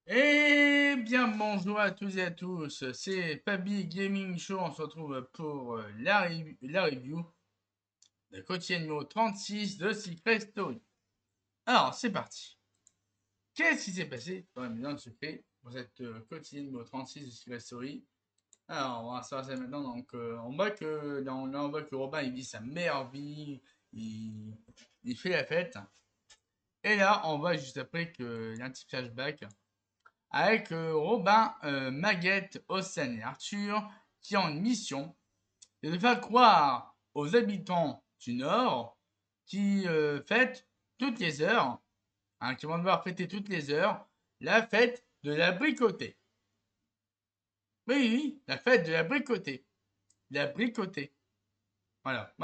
Eh bien, bonjour à tous et à tous, c'est Fabi Gaming Show, on se retrouve pour la review de quotidien numéro 36 de Secret Story. Alors, c'est parti. Qu'est-ce qui s'est passé dans la maison de secret pour cette quotidien numéro 36 de Secret Story? Alors, on va savoir ça maintenant. Donc, on voit que Robin il vit sa meilleure vie, il fait la fête. Et là, on voit juste après qu'il y a un petit flashback avec Robin, Maguette, Océane et Arthur qui ont une mission, c'est de faire croire aux habitants du Nord qui fêtent toutes les heures, qui vont devoir fêter toutes les heures, la fête de la bricotée. Oui, oui, la fête de la bricotée. La bricotée. Voilà.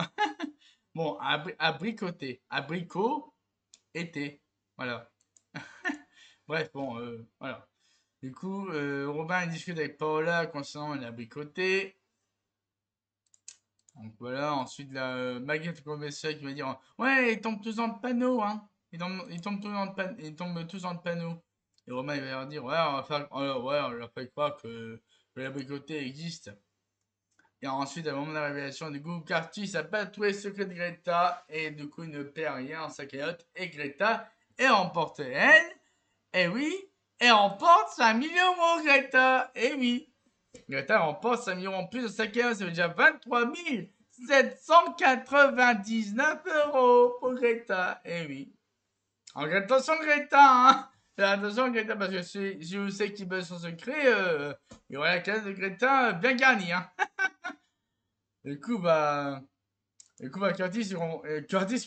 Bon, à bricoter. Abricot, été. Voilà. Bref, bon, voilà. Du coup, Robin discute avec Paola concernant la bricotée. Donc voilà, ensuite la Maguette Professeur qui va dire ouais, ils tombent tous dans le panneau, hein. Ils tombent tous dans le panneau. Et Romain il va leur dire ouais, on leur fait croire que la bricotée existe. Et ensuite, à un moment de la révélation, du coup, Curtis a pas trouvé le secret de Greta et du coup, il ne perd rien en sa cagnotte. Et Greta est remportée, elle. Et oui, elle remporte 5 millions, mon Greta. Et oui. Greta remporte 5 millions en plus de sa cagnotte, ça veut dire 23 799 € pour Greta. Eh oui. Alors, attention Greta, hein. Attention Greta, parce que si vous savez qui veut son secret, il y aura la cagnotte de Greta bien garnie, hein. Du coup, bah. Du coup, bah, Curtis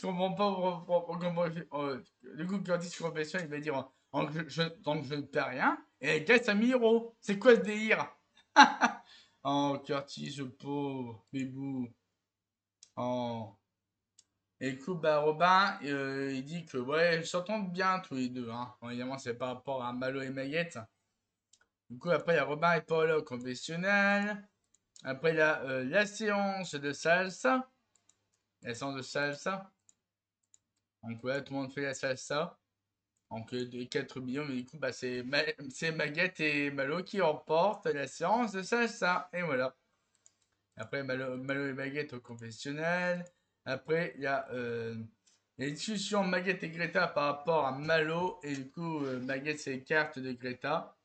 comprend pas. Du coup, Curtis profession, il va dire donc je ne perds rien. Et elle gagne 5 000 €. C'est quoi ce délire? Oh, Curtis, le pauvre, bébou. Oh. Et du coup, bah, Robin, il dit que, ouais, ils s'entendent bien tous les deux, hein. Bon, évidemment, c'est par rapport à Malo et Maguette. Du coup, après, il y a Robin et Paul au confessionnal. Après, il y a la séance de salsa. La séance de salsa. Donc, ouais, tout le monde fait la salsa. Donc, 4 millions, mais du coup, bah, c'est Maguette et Malo qui remportent la séance de salsa. Et voilà. Après, Malo et Maguette au confessionnal. Après, il y a les discussions Maguette et Greta par rapport à Malo. Et du coup, Maguette s'écarte de Greta.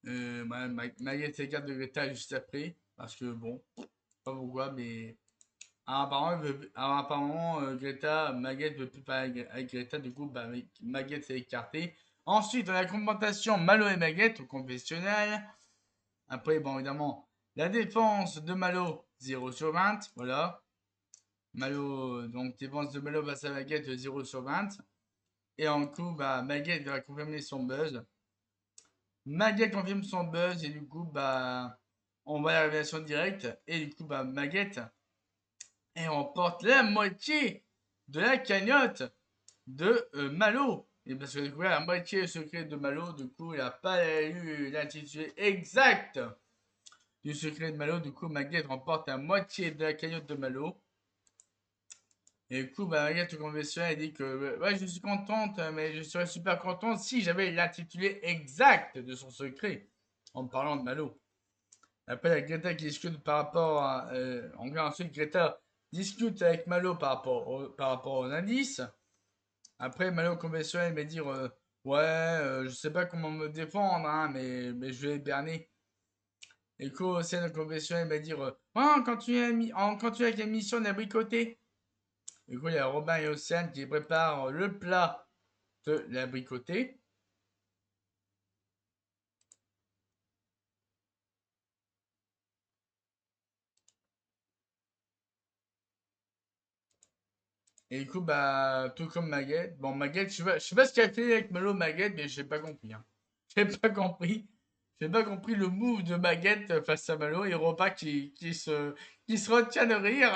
Ouais, Maguette s'écarte de Greta juste après. Parce que bon, pas pourquoi, mais apparemment Greta, Maguette veut plus parler avec Greta. Du coup, bah, Maguette s'est écartée. Ensuite, on a la confrontation Malo et Maguette au confessionnal. Après, bon, évidemment, la défense de Malo, 0/20. Voilà. Malo, donc défense de Malo face à Maguette, 0/20. Et en coup, bah, Maguette va confirmer son buzz. Maguette confirme son buzz et du coup, bah, on voit la révélation directe. Et du coup, bah, Maguette, elle remporte la moitié de la cagnotte de Malo. Et parce que du coup, la moitié du secret de Malo, du coup, il n'a pas eu l'intitulé exact du secret de Malo. Du coup, Maguette remporte la moitié de la cagnotte de Malo. Et du coup, bah, Maguette au confessionnal, elle dit que ouais, je suis contente, mais je serais super contente si j'avais l'intitulé exact de son secret en parlant de Malo. Après, il y a Greta qui discute par rapport à. Ensuite, Greta discute avec Malo par rapport aux indices. Après, Malo conventionnel va dire ouais, je sais pas comment me défendre, hein, mais je vais berner. Et coup, Océane conventionnel va dire ouais, quand tu as la mission d'abricoter. Du coup, il y a Robin et Océane qui préparent le plat de l'abricoter. Et du coup, bah, tout comme Maguette. Bon, Maguette, je sais pas ce qu'elle fait avec Malo Maguette, mais j'ai pas compris. Hein. J'ai pas compris. J'ai pas compris le move de Maguette face à Malo et Robin qui se retient de rire.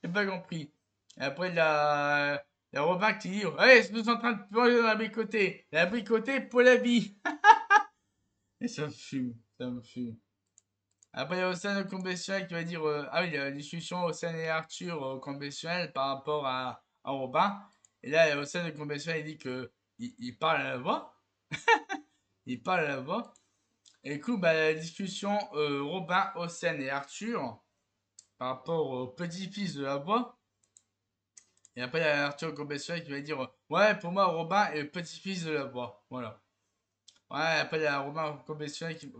J'ai pas compris. Et après, il y a Robin qui dit ouais, je suis en train de plonger dans la bricoter. La bricoter pour la vie. Et ça me fume. Ça me fume. Après, il y a Océane au conventionnel qui va dire ah oui, il y a la discussion Océane et Arthur au conventionnel par rapport à Robin. Et là, Océane au conventionnel il dit que il parle à la voix. Il parle là-bas. Et du coup, bah, la discussion Robin, Océane et Arthur par rapport au petit-fils de la voix. Et après, il y a Arthur Compassion qui va dire ouais, pour moi, Robin est le petit-fils de la voix. Voilà. Ouais, après, il y a Robin Compassion qui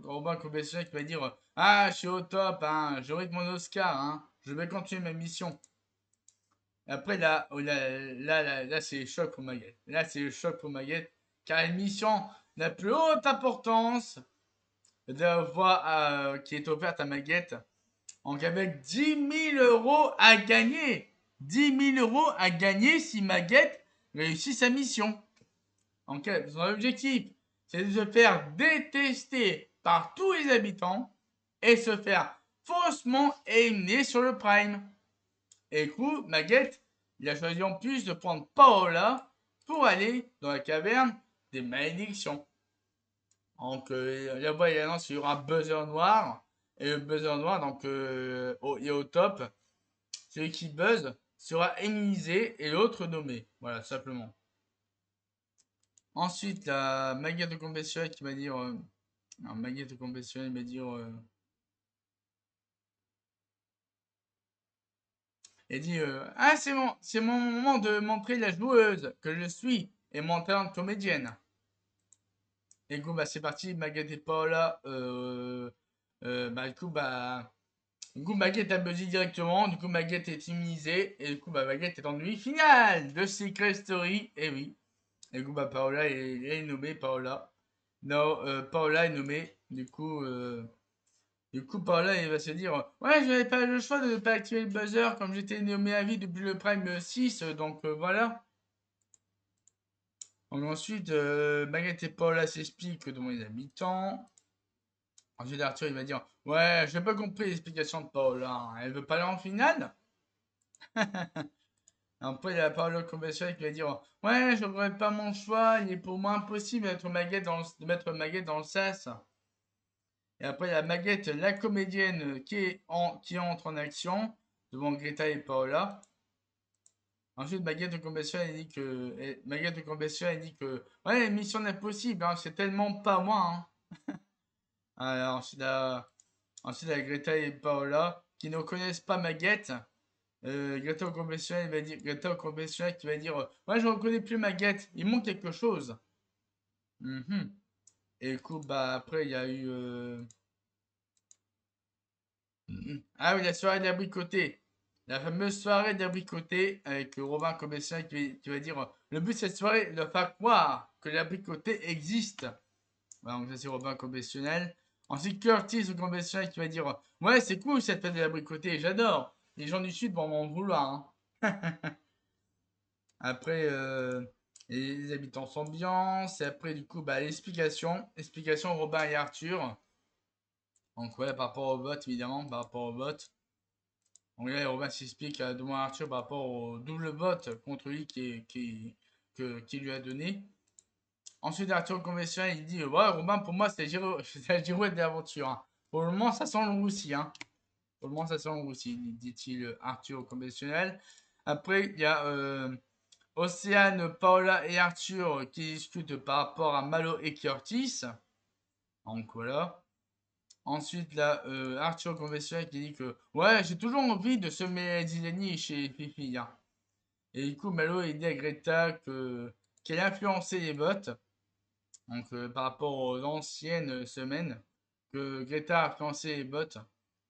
va dire ah, je suis au top, hein, j'aurai mon Oscar, hein, je vais continuer ma mission. Et après, là c'est le choc pour Maguette. Là, c'est le choc pour Maguette, car la mission la plus haute importance de la voix qui est offerte à Maguette. Donc avec 10 000 euros à gagner. 10 000 euros à gagner si Maguette réussit sa mission. Donc son objectif, c'est de se faire détester par tous les habitants et se faire faussement éliminer sur le Prime. Et du coup, Maguette, il a choisi en plus de prendre Paola pour aller dans la caverne des malédictions. Donc là-bas, il annonce qu'il y aura un buzzer noir. Et le buzzer noir, donc au top, celui qui buzz sera immunisé et l'autre nommé. Voilà, simplement. Ensuite, la Maguette de compétition qui va dire. Non, Maguette de compétition, il va dire. Il dit ah, c'est mon moment de montrer la joueuse que je suis et mon talent de comédienne. Et du coup, bah, c'est parti, Maguette et Paola. Bah, du coup, bah. Du coup, Maguette a buzzé directement. Du coup, Maguette est immunisée. Et du coup, bah, Maguette est en nuit finale de Secret Story. Et oui. Et du coup, bah, Paola est nommée. Paola. Non, Paola est nommée. Du coup, Paola, il va se dire ouais, je n'avais pas le choix de ne pas activer le buzzer comme j'étais nommé à vie depuis le Prime 6. Donc, voilà. Donc, ensuite, Maguette et Paola s'expliquent devant les habitants. Ensuite, Arthur, il va dire ouais, j'ai pas compris l'explication de Paola, hein. Elle veut pas aller en finale. Après, il y a Paolo Conversel qui va dire ouais, je regrette pas mon choix, il est pour moi impossible de mettre Maguette dans le sas. Et après, il y a Maguette, la comédienne, qui entre en action devant Greta et Paola. Ensuite, Maguette de Conversel, elle dit que ouais, mission impossible, hein, c'est tellement pas moi, hein. Alors, ensuite, il y a Greta et Paola qui ne connaissent pas Maguette. Greta au confessionnal, qui va dire ouais, je reconnais plus Maguette, il manque quelque chose. Et du coup, bah après, il y a eu. Ah oui, la soirée d'abricoté. La fameuse soirée d'abricoté avec Robin Confessionnal qui va dire le but de cette soirée est de faire croire que l'abricoté existe. Voilà, donc ça, c'est Robin Confessionnal. Ensuite, Curtis au confessionnal qui va dire ouais, c'est cool cette fête de l'abricoté, j'adore. Les gens du Sud vont m'en vouloir, hein. Après, les habitants s'ambiancent. Et après, du coup, bah, l'explication. Explication Robin et Arthur. Donc, ouais, par rapport au vote, évidemment, par rapport au vote. Donc là, Robin s'explique devant Arthur par rapport au double vote contre lui qui lui a donné. Ensuite, Arthur conventionnel, il dit ouais, Robin, pour moi, c'est la girouette d'aventure, hein. Pour le moment, ça sent le roussi, hein. Pour le moment, ça sent le roussi, dit-il Arthur conventionnel. Après, il y a Océane, Paola et Arthur qui discutent par rapport à Malo et Curtis. Donc voilà. Ensuite, là, Arthur conventionnel qui dit que ouais, j'ai toujours envie de semer Zilani chez Fifi, hein. Et du coup, Malo il dit à Greta qu'elle a influencé les votes. Donc par rapport aux anciennes semaines, que Greta a influencé les votes.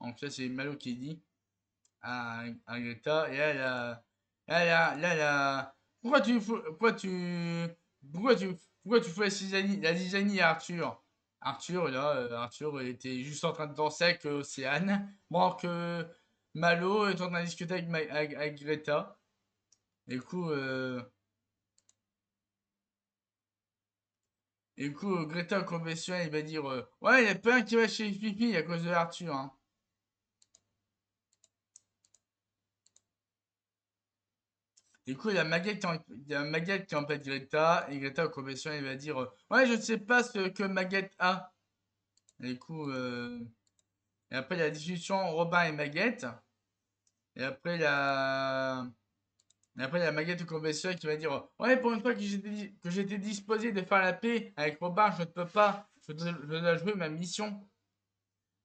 Donc ça, c'est Malo qui dit à Greta. Et elle a, pourquoi tu, pourquoi tu fais la zizanie à Arthur? Arthur était juste en train de danser avec Océane, pendant que Malo est en train de discuter avec Greta. Et du coup, Greta au confessionnal, il va dire ouais, il y a plein qui va chez Fifi à cause de Arthur, hein. Du coup, il y a Maguette qui empêche Greta, et Greta au confessionnal, il va dire ouais, je ne sais pas ce que Maguette a. Et du coup, et après, il y a la discussion Robin et Maguette. Et après, Et après, il y a Maguette conventionnel qui va dire ouais, pour une fois que j'étais disposé de faire la paix avec Robin, je ne peux pas. Je dois jouer ma mission.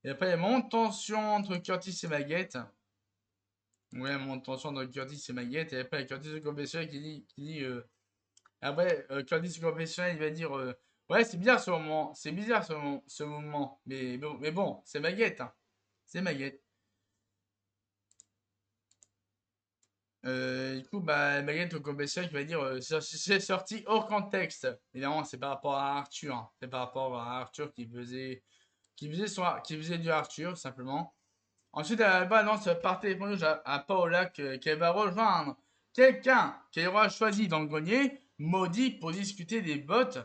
Et après, il y a mon tension entre Curtis et Maguette. Ouais, mon tension entre Curtis et Maguette. Et après, il y a Curtis conventionnel qui dit après, Curtis conventionnel, il va dire ouais, c'est bizarre ce moment. C'est bizarre ce moment. Mais bon, c'est Maguette. Hein. C'est Maguette. Du coup, bah, Maguette au compétition qui va dire c'est sorti hors contexte. Évidemment, c'est par rapport à Arthur. Hein. C'est par rapport à Arthur qui faisait du Arthur, simplement. Ensuite, elle balance par téléphone rouge à Paola qu'elle va rejoindre quelqu'un qu'elle aura choisi dans le grenier, maudit, pour discuter des votes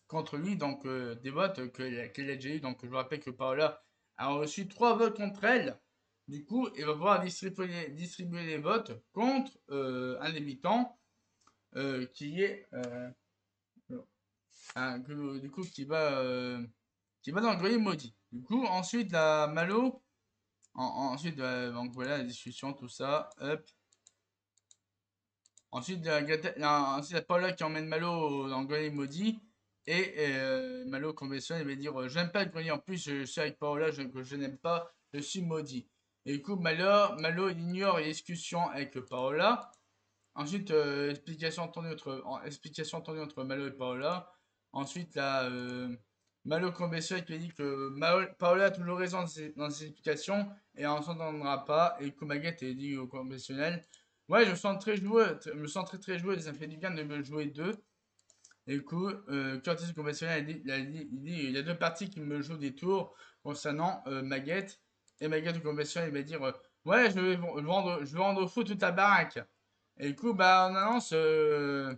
contre lui. Donc, des votes qu'elle a déjà eu. Donc, je vous rappelle que Paola a reçu 3 votes contre elle. Du coup, il va pouvoir distribuer les votes contre un habitant qui est du coup qui va dans le grenier maudit. Du coup, ensuite la Malo, ensuite donc voilà la discussion, tout ça, hop. Ensuite, ensuite la Paula qui emmène Malo dans le grenier maudit. Et Malo conventionne, il va dire j'aime pas le grenier, en plus je suis avec Paola que je n'aime pas, je suis maudit. Et du coup, Malo il ignore les discussions avec Paola. Ensuite, explication entendue entre Malo et Paola. Ensuite, là, Malo conventionnel qui dit que Paola a toujours raison dans ses explications et on s'entendra pas. Et Kumaget dit au conventionnel ouais, je me sens très joueur, je me sens très joueur, ça me fait du bien de me jouer deux. Et du coup, Curtis conventionnel il y a deux parties qui me jouent des tours concernant Maguette. Et Maguette au conventionnel il va dire ouais, je vais vendre au fou toute la baraque. Et du coup, bah, on annonce que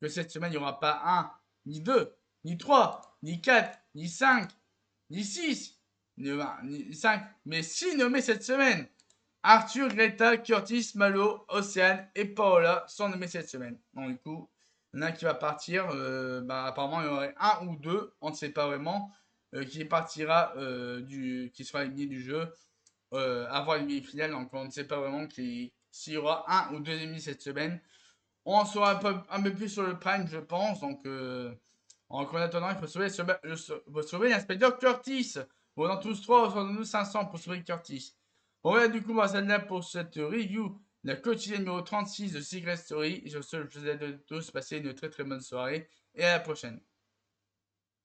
cette semaine, il n'y aura pas un, ni deux, ni trois, ni quatre, ni cinq, ni six, ni cinq, mais six nommés cette semaine. Arthur, Greta, Curtis, Malo, Océane et Paola sont nommés cette semaine. Donc, du coup, il y en a un qui va partir. Bah, apparemment, il y en aurait un ou deux, on ne sait pas vraiment, qui partira, qui sera éliminé du jeu avant les demi-finales. Donc, on ne sait pas vraiment s'il y aura un ou deux ennemis cette semaine. On en saura un peu plus sur le Prime, je pense. Donc, en attendant, il faut sauver l'inspecteur Curtis. Bon, dans tous trois, on nous 500 pour sauver Curtis. Bon, voilà, du coup, moi, ça là pour cette review de la quotidienne numéro 36 de Secret Story. Et sur ce, je vous souhaite à tous passer une très bonne soirée et à la prochaine.